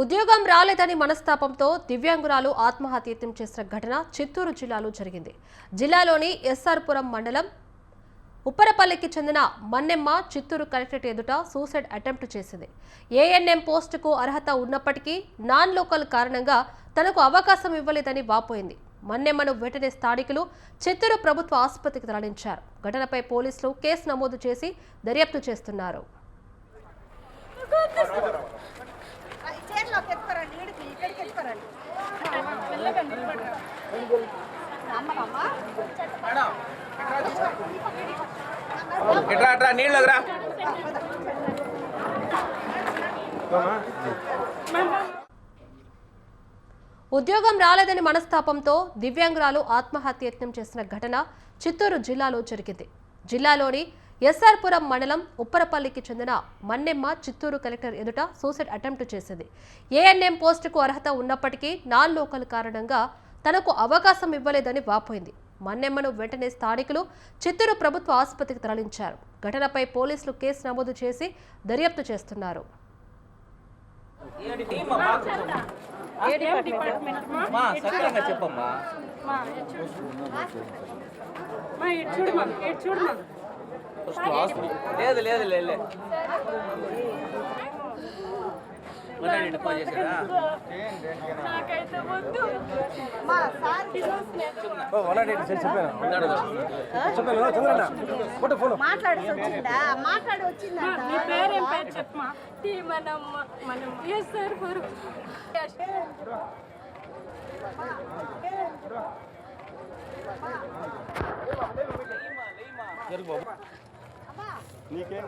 ఉద్యోగం రాలేదని మనస్తాపంతో దివ్యాంగురాలు ఆత్మహత్యయత్నం చేసిన ఘటన చిత్తూరు జిల్లాలో జరిగింది. జిల్లాలోని ఎస్ఆర్పురం మండలం ఉప్పరపల్లికి చెందిన మన్నెమ్మ చిత్తూరు కలెక్టరేట్ ఎదుట సూసైడ్ అటెంప్ట్ చేసింది. ఏఎన్ఎం పోస్టుకు అర్హత ఉన్నప్పటికీ నాన్ లోకల్ కారణంగా తనకు అవకాశం ఇవ్వలేదని వాపోయింది. మన్నెమ్మను వెంటనే స్థానికులు చిత్తూరు ప్రభుత్వ ఆసుపత్రికి తరలించారు. ఘటనపై పోలీసులు కేసు నమోదు చేసి దర్యాప్తు చేస్తున్నారు. ఉద్యోగం రాలేదని మనస్తాపంతో దివ్యాంగురాలు ఆత్మహత్యయత్నం చేసిన ఘటన చిత్తూరు జిల్లాలో జరిగింది. జిల్లాలోని ఎస్ఆర్పురం మండలం ఉప్పరపల్లికి చెందిన మన్నెమ్మ చిత్తూరు కలెక్టర్ ఎదుట సూసైడ్ అటెంప్ట్ చేసింది. ఏఎన్ఎం పోస్టుకు అర్హత ఉన్నప్పటికీ నాన్ లోకల్ కారణంగా తనకు అవకాశం ఇవ్వలేదని వాపోయింది. మన్నెమ్మను వెంటనే స్థానికులు చిత్తూరు ప్రభుత్వ ఆసుపత్రికి తరలించారు. ఘటనపై పోలీసులు కేసు నమోదు చేసి దర్యాప్తు చేస్తున్నారు. లేదు లేదు లేదు నీకేం